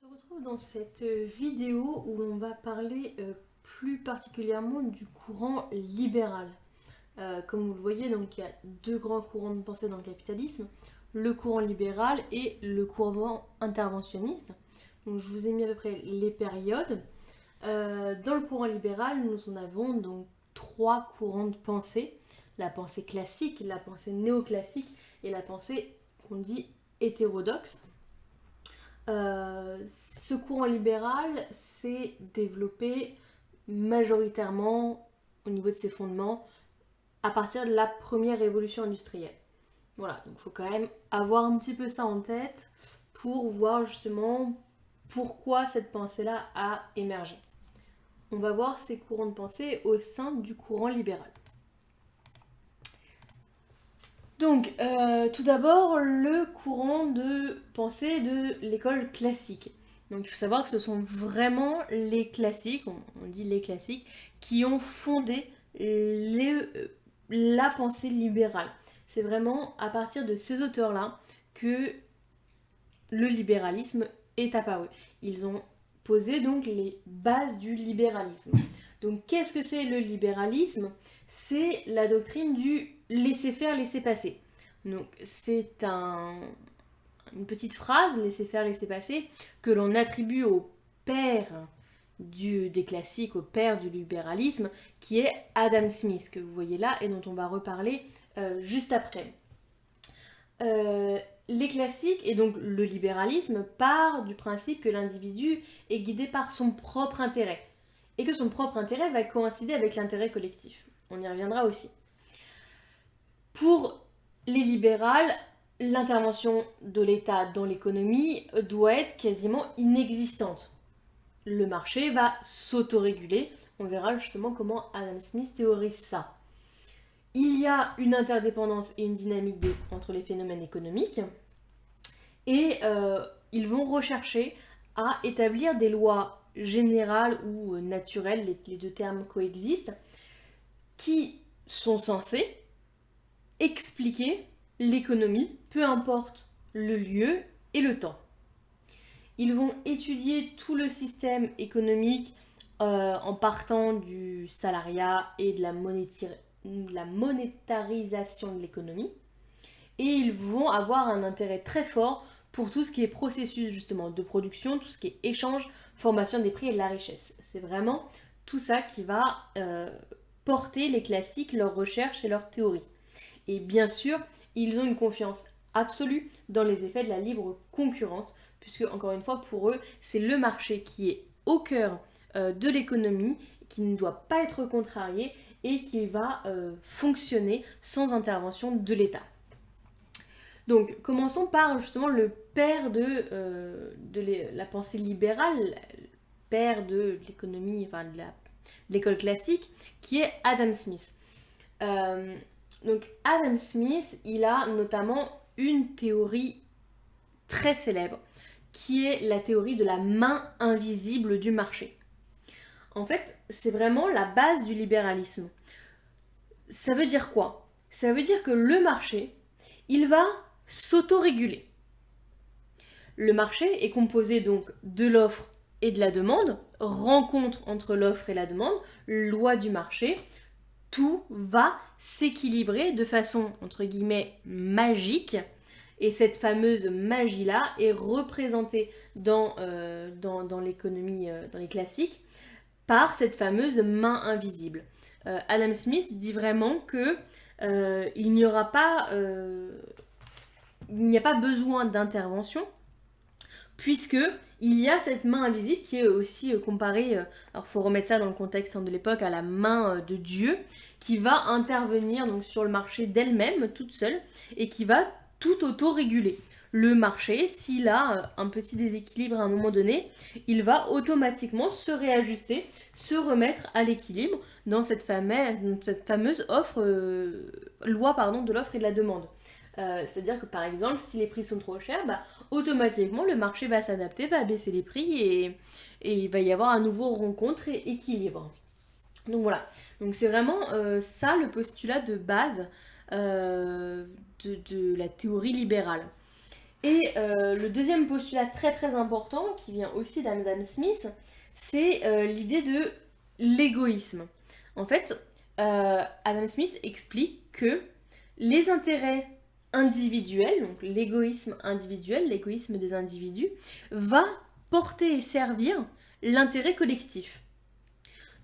On se retrouve dans cette vidéo où l'on va parler plus particulièrement du courant libéral. Comme vous le voyez, donc, il y a deux grands courants de pensée dans le capitalisme, le courant libéral et le courant interventionniste. Donc, je vous ai mis à peu près les périodes. Dans le courant libéral, nous en avons donc trois courants de pensée. La pensée classique, la pensée néoclassique et la pensée qu'on dit hétérodoxe. Ce courant libéral s'est développé majoritairement au niveau de ses fondements à partir de la première révolution industrielle. Voilà, donc il faut quand même avoir un petit peu ça en tête pour voir justement pourquoi cette pensée-là a émergé. On va voir ces courants de pensée au sein du courant libéral. Donc, tout d'abord, le courant de pensée de l'école classique. Donc, il faut savoir que ce sont vraiment les classiques, on dit les classiques, qui ont fondé la pensée libérale. C'est vraiment à partir de ces auteurs-là que le libéralisme est apparu. Ils ont posé donc les bases du libéralisme. Donc, qu'est-ce que c'est le libéralisme? C'est la doctrine du laisser faire, laisser passer. Donc, c'est une petite phrase, laisser faire, laisser passer, que l'on attribue au père des classiques, au père du libéralisme, qui est Adam Smith, que vous voyez là et dont on va reparler juste après. Les classiques et donc le libéralisme part du principe que l'individu est guidé par son propre intérêt et que son propre intérêt va coïncider avec l'intérêt collectif. On y reviendra aussi. Pour les libérales, l'intervention de l'État dans l'économie doit être quasiment inexistante. Le marché va s'autoréguler. On verra justement comment Adam Smith théorise ça. Il y a une interdépendance et une dynamique entre les phénomènes économiques et ils vont rechercher à établir des lois générales ou naturelles, les deux termes coexistent, qui sont censées expliquer l'économie, peu importe le lieu et le temps. Ils vont étudier tout le système économique en partant du salariat et de la monétarisation de l'économie. Et ils vont avoir un intérêt très fort pour tout ce qui est processus justement de production, tout ce qui est échange, formation des prix et de la richesse. C'est vraiment tout ça qui va porter les classiques, leurs recherches et leurs théories. Et bien sûr, ils ont une confiance absolue dans les effets de la libre concurrence, puisque encore une fois, pour eux, c'est le marché qui est au cœur de l'économie, qui ne doit pas être contrarié et qui va fonctionner sans intervention de l'État. Donc, commençons par justement le père de la pensée libérale, père de l'économie, enfin de l'école classique, qui est Adam Smith. Donc Adam Smith, il a notamment une théorie très célèbre, qui est la théorie de la main invisible du marché. En fait, c'est vraiment la base du libéralisme. Ça veut dire quoi? Ça veut dire que le marché, il va s'autoréguler. Le marché est composé donc de l'offre et de la demande, rencontre entre l'offre et la demande, loi du marché, tout va s'équilibrer de façon, entre guillemets, magique. Et cette fameuse magie-là est représentée dans l'économie, dans les classiques, par cette fameuse main invisible. Adam Smith dit vraiment que il n'y a pas besoin d'intervention, puisque il y a cette main invisible qui est aussi comparée, alors il faut remettre ça dans le contexte de l'époque, à la main de Dieu, qui va intervenir donc sur le marché d'elle-même, toute seule, et qui va tout auto-réguler. Le marché, s'il a un petit déséquilibre à un moment donné, il va automatiquement se réajuster, se remettre à l'équilibre dans cette fameuse loi de l'offre et de la demande. C'est-à-dire que par exemple, si les prix sont trop chers, automatiquement le marché va s'adapter, va baisser les prix et il va y avoir un nouveau rencontre et équilibre. Donc voilà, donc c'est vraiment ça le postulat de base de la théorie libérale. Et le deuxième postulat très très important, qui vient aussi d'Adam Smith, c'est l'idée de l'égoïsme. En fait, Adam Smith explique que les intérêts individuels, donc l'égoïsme individuel, l'égoïsme des individus, va porter et servir l'intérêt collectif.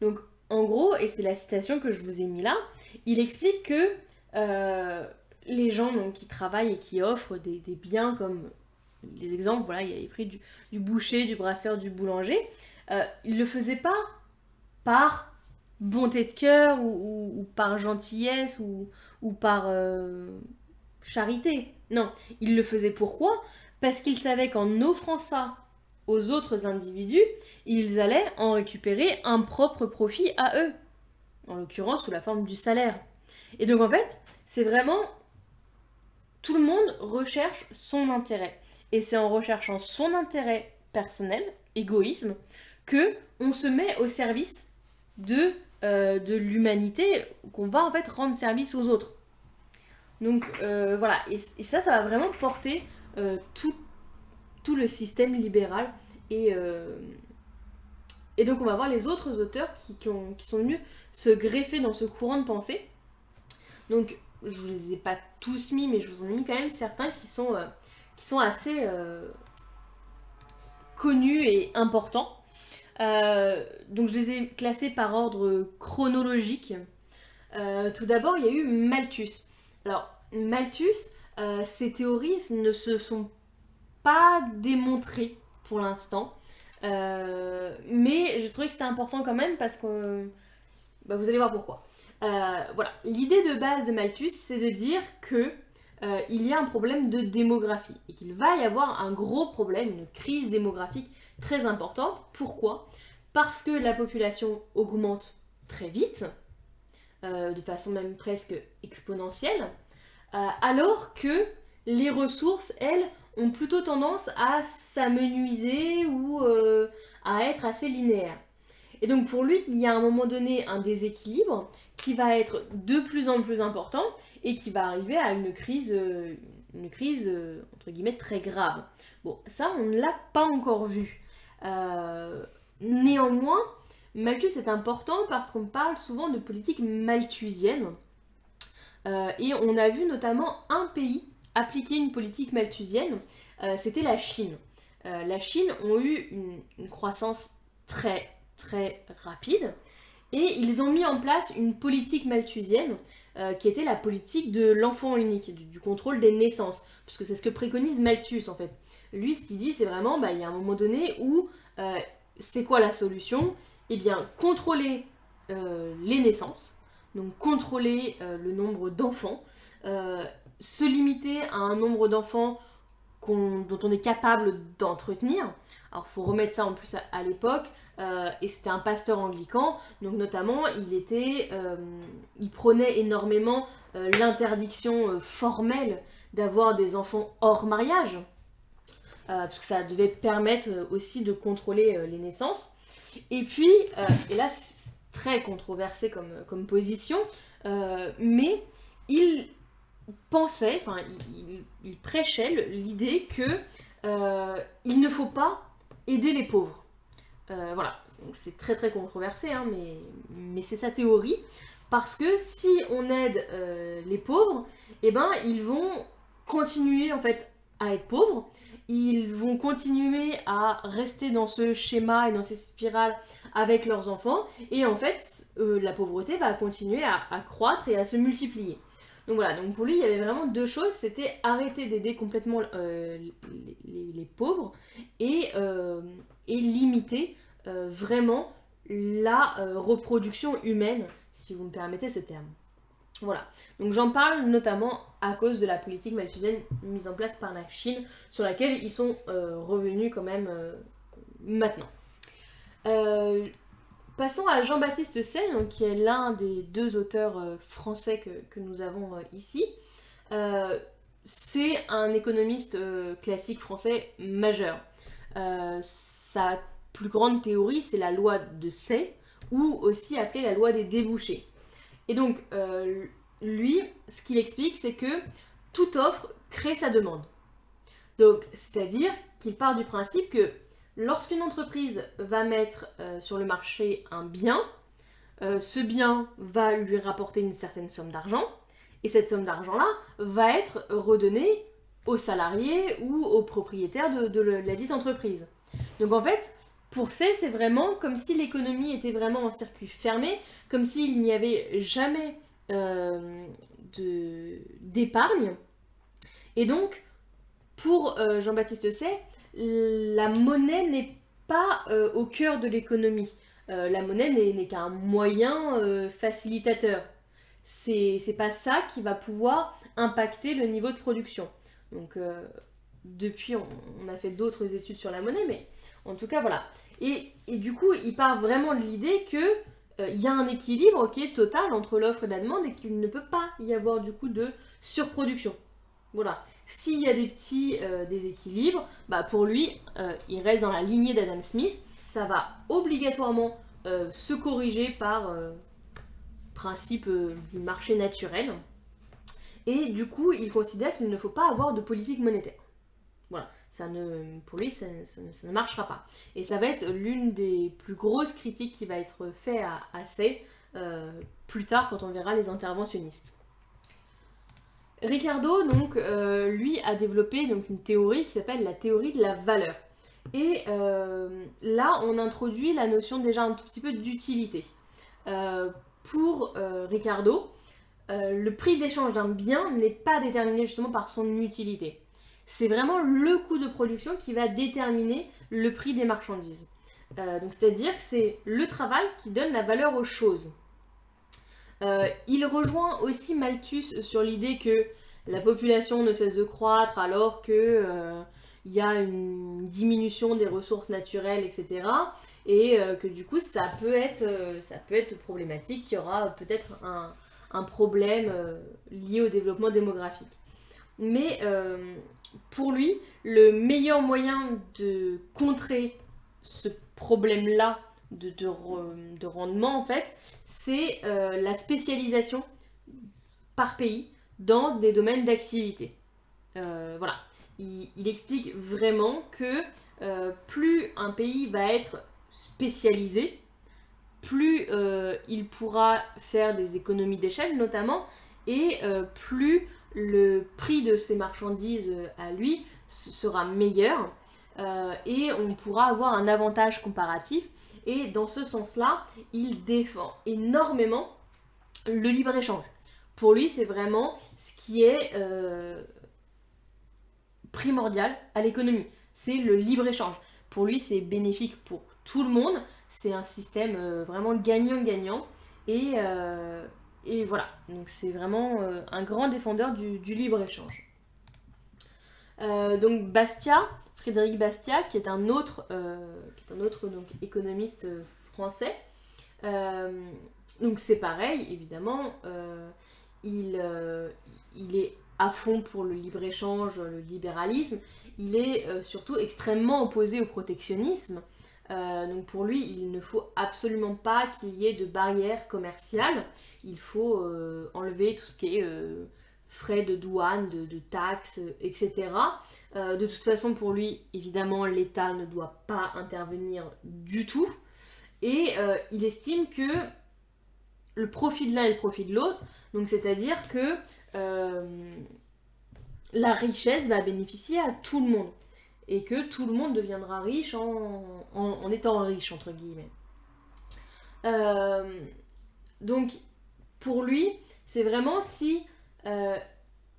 Donc en gros, et c'est la citation que je vous ai mis là, il explique que les gens donc, qui travaillent et qui offrent des biens comme les exemples, voilà, il avait pris du boucher, du brasseur, du boulanger, il le faisait pas par bonté de cœur ou par gentillesse ou par charité. Non, il le faisait pourquoi? Parce qu'il savait qu'en offrant ça aux autres individus, ils allaient en récupérer un propre profit à eux, en l'occurrence sous la forme du salaire. Et donc en fait, c'est vraiment tout le monde recherche son intérêt. Et c'est en recherchant son intérêt personnel, égoïsme, que on se met au service de l'humanité, qu'on va en fait rendre service aux autres. Donc voilà, et ça va vraiment porter tout le système libéral. Et donc on va voir les autres auteurs qui sont venus se greffer dans ce courant de pensée. Donc je vous les ai pas tous mis, mais je vous en ai mis quand même certains qui sont assez connus et importants. Donc je les ai classés par ordre chronologique. Tout d'abord, il y a eu Malthus. Alors, Malthus, ses théories ne se sont pas démontrées pour l'instant. Mais j'ai trouvé que c'était important quand même parce que vous allez voir pourquoi. Voilà, l'idée de base de Malthus, c'est de dire que il y a un problème de démographie et qu'il va y avoir un gros problème, une crise démographique très importante. Pourquoi? Parce que la population augmente très vite, de façon même presque exponentielle, alors que les ressources, elles, ont plutôt tendance à s'amenuiser ou à être assez linéaires. Et donc pour lui, il y a à un moment donné un déséquilibre qui va être de plus en plus important et qui va arriver à une crise entre guillemets très grave. Bon, ça on ne l'a pas encore vu. Néanmoins, Malthus est important parce qu'on parle souvent de politique malthusienne. Et on a vu notamment un pays appliquer une politique malthusienne, c'était la Chine. La Chine ont eu une croissance très très rapide et ils ont mis en place une politique malthusienne qui était la politique de l'enfant unique, du contrôle des naissances, puisque c'est ce que préconise Malthus en fait. Lui, ce qu'il dit, c'est vraiment, il y a un moment donné où c'est quoi la solution? Eh bien, contrôler les naissances, donc contrôler le nombre d'enfants, se limiter à un nombre d'enfants dont on est capable d'entretenir. Alors, il faut remettre ça en plus à l'époque, et c'était un pasteur anglican, donc notamment, il prônait énormément l'interdiction formelle d'avoir des enfants hors mariage, parce que ça devait permettre aussi de contrôler les naissances. Et puis, et là c'est très controversé comme position, mais il pensait, enfin il prêchait l'idée que il ne faut pas aider les pauvres. Voilà, donc c'est très très controversé, hein, mais c'est sa théorie, parce que si on aide les pauvres, eh ben ils vont continuer en fait à être pauvres, ils vont continuer à rester dans ce schéma et dans ces spirales avec leurs enfants, et en fait la pauvreté va continuer à croître et à se multiplier. Donc voilà, donc pour lui il y avait vraiment deux choses, c'était arrêter d'aider complètement les pauvres et limiter vraiment la reproduction humaine, si vous me permettez ce terme. Voilà, donc j'en parle notamment à cause de la politique malthusienne mise en place par la Chine, sur laquelle ils sont revenus quand même maintenant. Passons à Jean-Baptiste Say, donc, qui est l'un des deux auteurs français que nous avons ici. C'est un économiste classique français majeur. Sa plus grande théorie, c'est la loi de Say, ou aussi appelée la loi des débouchés. Et donc, lui, ce qu'il explique, c'est que toute offre crée sa demande. Donc, c'est-à-dire qu'il part du principe que lorsqu'une entreprise va mettre sur le marché un bien, ce bien va lui rapporter une certaine somme d'argent, et cette somme d'argent-là va être redonnée aux salariés ou aux propriétaires de la dite entreprise. Donc en fait, pour c'est vraiment comme si l'économie était vraiment en circuit fermé, comme s'il n'y avait jamais d'épargne. Et donc, pour Jean-Baptiste Say, la monnaie n'est pas au cœur de l'économie. La monnaie n'est qu'un moyen facilitateur. C'est pas ça qui va pouvoir impacter le niveau de production. Donc, depuis, on a fait d'autres études sur la monnaie, mais en tout cas, voilà. Et du coup, il part vraiment de l'idée que y a un équilibre qui est total entre l'offre et la demande et qu'il ne peut pas y avoir du coup de surproduction. Voilà. S'il y a des petits déséquilibres, bah pour lui, il reste dans la lignée d'Adam Smith. Ça va obligatoirement se corriger par principe du marché naturel. Et du coup, il considère qu'il ne faut pas avoir de politique monétaire. Voilà, pour lui, ça ne marchera pas. Et ça va être l'une des plus grosses critiques qui va être faite à Say plus tard quand on verra les interventionnistes. Ricardo, donc, lui, a développé donc, une théorie qui s'appelle la théorie de la valeur. Et là, on introduit la notion déjà un tout petit peu d'utilité. Pour Ricardo, le prix d'échange d'un bien n'est pas déterminé justement par son utilité. C'est vraiment le coût de production qui va déterminer le prix des marchandises. Donc c'est-à-dire que c'est le travail qui donne la valeur aux choses. Il rejoint aussi Malthus sur l'idée que la population ne cesse de croître alors que y a une diminution des ressources naturelles, etc. Et que du coup ça peut être problématique, qu'il y aura peut-être un problème lié au développement démographique. Mais pour lui, le meilleur moyen de contrer ce problème-là de rendement, en fait, c'est la spécialisation par pays dans des domaines d'activité. Voilà. Il explique vraiment que plus un pays va être spécialisé, plus il pourra faire des économies d'échelle notamment, et plus le prix de ces marchandises à lui sera meilleur, et on pourra avoir un avantage comparatif. Et dans ce sens-là, il défend énormément le libre-échange. Pour lui, c'est vraiment ce qui est primordial à l'économie. C'est le libre-échange. Pour lui, c'est bénéfique pour tout le monde. C'est un système vraiment gagnant-gagnant. Et voilà. Donc c'est vraiment un grand défendeur du libre-échange. Donc Bastiat, Frédéric Bastiat, qui est un autre donc, économiste français. Donc c'est pareil, évidemment. Il est à fond pour le libre-échange, le libéralisme. Il est surtout extrêmement opposé au protectionnisme. Donc pour lui, il ne faut absolument pas qu'il y ait de barrières commerciales. Il faut enlever tout ce qui est frais de douane, de taxes, etc. De toute façon, pour lui, évidemment, l'État ne doit pas intervenir du tout. Et il estime que le profit de l'un et le profit de l'autre, donc c'est-à-dire que la richesse va bénéficier à tout le monde. Et que tout le monde deviendra riche en étant riche, entre guillemets. Donc, pour lui, c'est vraiment si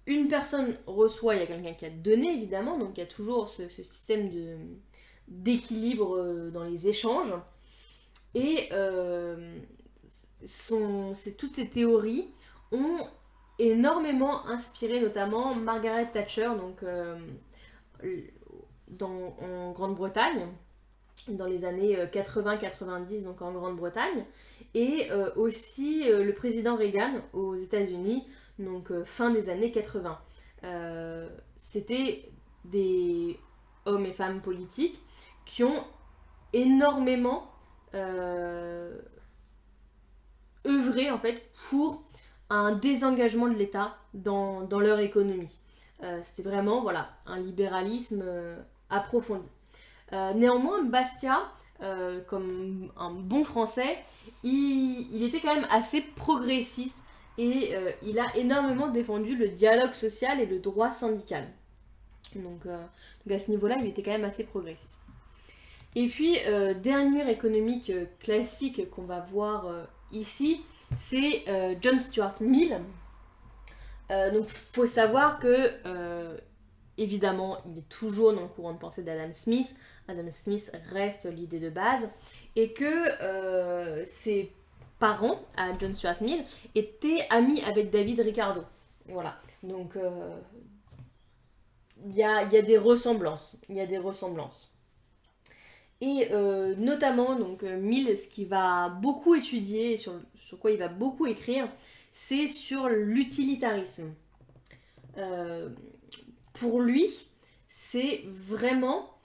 une personne reçoit, il y a quelqu'un qui a donné, évidemment, donc il y a toujours ce système d'équilibre dans les échanges. Et toutes ces théories ont énormément inspiré notamment Margaret Thatcher, donc en Grande-Bretagne, dans les années 80-90, donc en Grande-Bretagne, et aussi le président Reagan aux États-Unis, donc fin des années 80. C'était des hommes et femmes politiques qui ont énormément œuvré en fait pour un désengagement de l'État dans leur économie. C'était vraiment voilà, un libéralisme approfondi. Néanmoins, Bastia, comme un bon français, il était quand même assez progressiste et il a énormément défendu le dialogue social et le droit syndical. Donc à ce niveau-là, il était quand même assez progressiste. Et puis, dernier économique classique qu'on va voir ici, c'est John Stuart Mill. Donc, il faut savoir que, évidemment, il est toujours dans le courant de pensée d'Adam Smith. Adam Smith reste l'idée de base. Et que ses parents, à John Stuart Mill, étaient amis avec David Ricardo. Voilà. Donc, il y a des ressemblances. Il y a des ressemblances. Et notamment, donc, Mill, ce qu'il va beaucoup étudier, sur quoi il va beaucoup écrire, c'est sur l'utilitarisme. Pour lui, c'est vraiment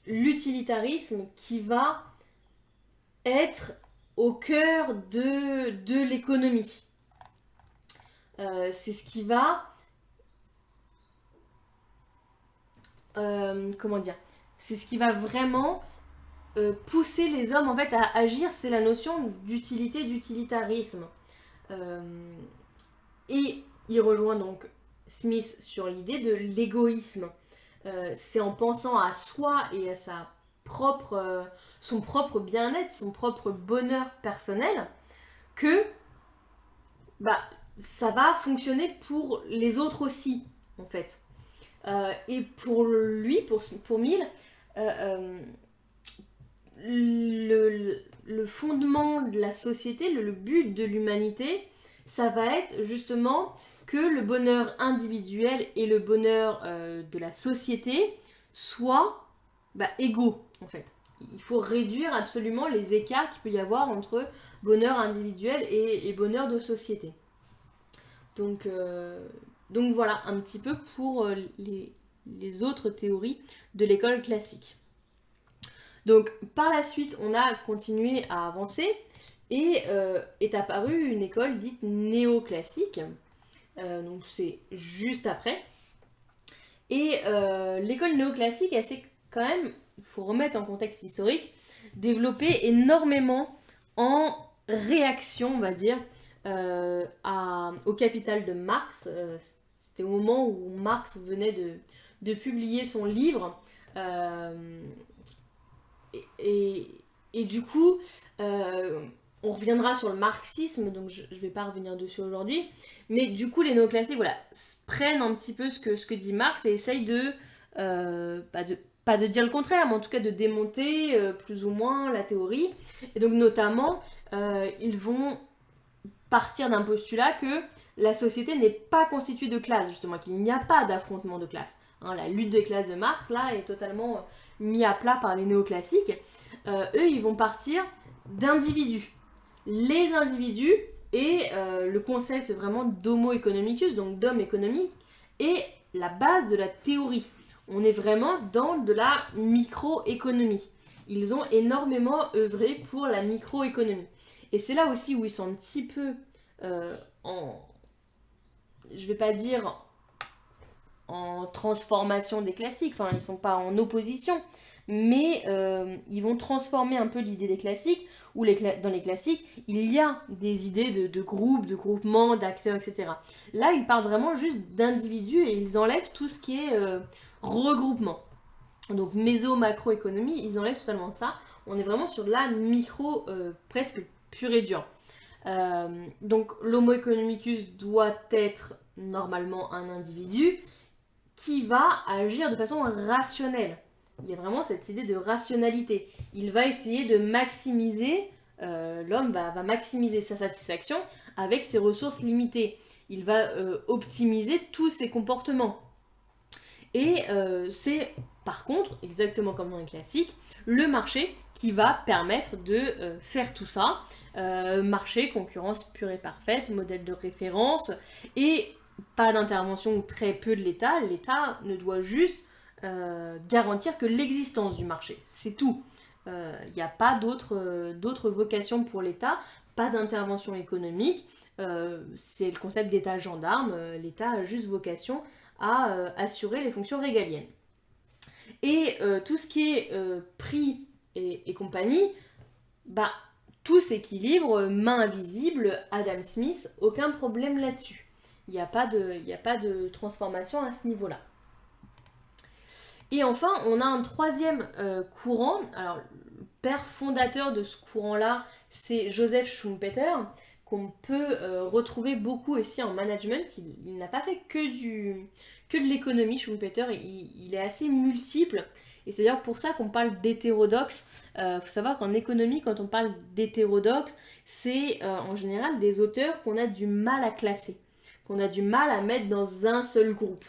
l'utilitarisme qui va être au cœur de l'économie. C'est ce qui va... comment dire, c'est ce qui va vraiment pousser les hommes en fait à agir, c'est la notion d'utilité, d'utilitarisme. Et il rejoint donc Smith sur l'idée de l'égoïsme. C'est en pensant à soi et à son propre bien-être, son propre bonheur personnel, que bah, ça va fonctionner pour les autres aussi, en fait. Et pour lui, pour Mill, le fondement de la société, le but de l'humanité, ça va être justement que le bonheur individuel et le bonheur de la société soient égaux, en fait. Il faut réduire absolument les écarts qu'il peut y avoir entre bonheur individuel et bonheur de société. Donc voilà, un petit peu pour les autres théories de l'école classique. Donc par la suite, on a continué à avancer et est apparue une école dite néoclassique. Donc c'est juste après. Et l'école néoclassique, elle s'est quand même, il faut remettre en contexte historique, développée énormément en réaction, on va dire, au Capital de Marx. C'était au moment où Marx venait de publier son livre. Et du coup, on reviendra sur le marxisme, donc je ne vais pas revenir dessus aujourd'hui. Mais du coup, les néoclassiques voilà, prennent un petit peu ce que dit Marx et essayent pas de dire le contraire, mais en tout cas de démonter plus ou moins la théorie. Et donc notamment, ils vont partir d'un postulat que la société n'est pas constituée de classes, justement, qu'il n'y a pas d'affrontement de classes. Hein, la lutte des classes de Marx, là, est totalement mis à plat par les néoclassiques. Eux, ils vont partir d'individus. Les individus et le concept vraiment d'homo economicus, donc d'homme économique, est la base de la théorie. On est vraiment dans de la microéconomie. Ils ont énormément œuvré pour la microéconomie. Et c'est là aussi où ils sont un petit peu je vais pas dire en transformation des classiques, enfin ils sont pas en opposition, mais ils vont transformer un peu l'idée des classiques, où dans les classiques, il y a des idées de groupes, de groupements, d'acteurs, etc. Là, ils parlent vraiment juste d'individus et ils enlèvent tout ce qui est regroupement. Donc méso-macroéconomie, ils enlèvent totalement ça. On est vraiment sur de la micro, presque pure et dure. Donc l'homo economicus doit être normalement un individu qui va agir de façon rationnelle. Il y a vraiment cette idée de rationalité. Il va essayer de maximiser, l'homme va maximiser sa satisfaction avec ses ressources limitées. Il va optimiser tous ses comportements. Et c'est par contre, exactement comme dans les classiques, le marché qui va permettre de faire tout ça. Marché, concurrence pure et parfaite, modèle de référence, et pas d'intervention ou très peu de l'État. L'État ne doit juste garantir que l'existence du marché, c'est tout. Il n'y a pas d'autre vocation pour l'État, pas d'intervention économique, C'est le concept d'État gendarme. L'État a juste vocation à assurer les fonctions régaliennes. Et tout ce qui est prix et compagnie, bah, tout s'équilibre, main invisible, Adam Smith, aucun problème là-dessus. Il n'y a pas de transformation à ce niveau-là. Et enfin, on a un troisième courant. Alors, le père fondateur de ce courant-là, c'est Joseph Schumpeter, qu'on peut retrouver beaucoup aussi en management. Il n'a pas fait que de l'économie, Schumpeter. Il est assez multiple. Et c'est d'ailleurs pour ça qu'on parle d'hétérodoxe. Il faut savoir qu'en économie, quand on parle d'hétérodoxe, c'est en général des auteurs qu'on a du mal à classer, qu'on a du mal à mettre dans un seul groupe.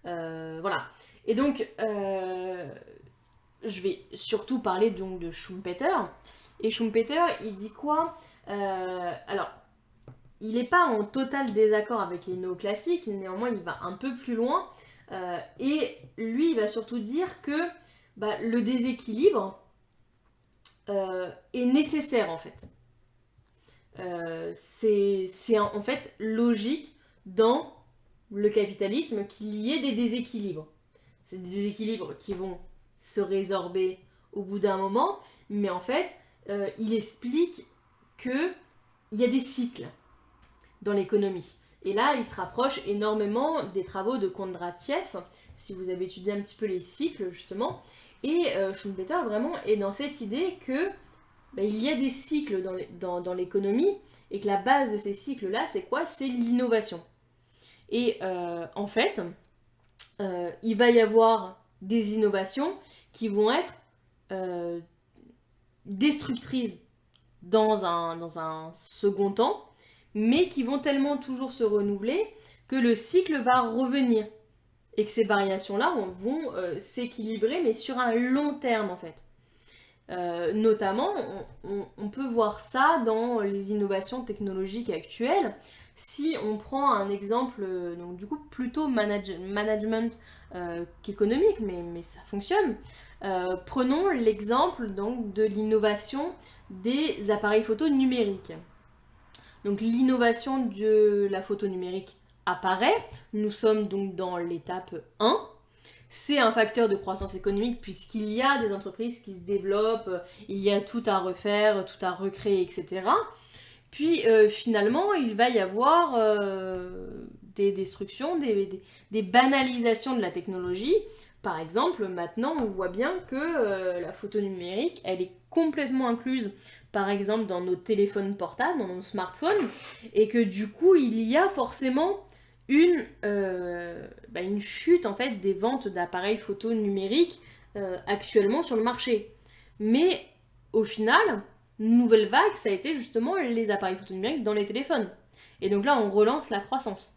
Voilà. Et donc, je vais surtout parler donc de Schumpeter. Et Schumpeter, il dit quoi? Alors, il n'est pas en total désaccord avec les néoclassiques, néanmoins il va un peu plus loin. Et lui, il va surtout dire que le déséquilibre est nécessaire en fait. C'est en fait logique dans le capitalisme qu'il y ait des déséquilibres. C'est des déséquilibres qui vont se résorber au bout d'un moment, mais en fait, il explique qu'il y a des cycles dans l'économie. Et là, il se rapproche énormément des travaux de Kondratiev, si vous avez étudié un petit peu les cycles, justement. Et Schumpeter, vraiment, est dans cette idée que il y a des cycles dans l'économie, et que la base de ces cycles-là, c'est quoi? C'est l'innovation. Et en fait, il va y avoir des innovations qui vont être destructrices dans un second temps, mais qui vont tellement toujours se renouveler que le cycle va revenir. Et que ces variations-là vont s'équilibrer, mais sur un long terme en fait. Notamment, on peut voir ça dans les innovations technologiques actuelles. Si on prend un exemple, donc du coup plutôt management qu'économique, mais ça fonctionne. Prenons l'exemple donc de l'innovation des appareils photo numériques. Donc l'innovation de la photo numérique apparaît. Nous sommes donc dans l'étape 1. C'est un facteur de croissance économique puisqu'il y a des entreprises qui se développent, il y a tout à refaire, tout à recréer, etc. Puis finalement, il va y avoir des destructions, des banalisations de la technologie. Par exemple, maintenant, on voit bien que la photo numérique, elle est complètement incluse, par exemple, dans nos téléphones portables, dans nos smartphones, et que du coup, il y a forcément une chute en fait des ventes d'appareils photo numériques actuellement sur le marché. Mais au final, nouvelle vague, ça a été justement les appareils photo numériques dans les téléphones. Et donc là, on relance la croissance,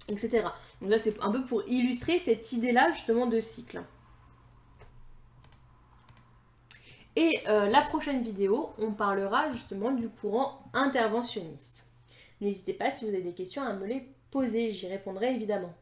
etc. Donc là, c'est un peu pour illustrer cette idée-là justement de cycle. Et la prochaine vidéo, on parlera justement du courant interventionniste. N'hésitez pas si vous avez des questions à me les poser, j'y répondrai évidemment.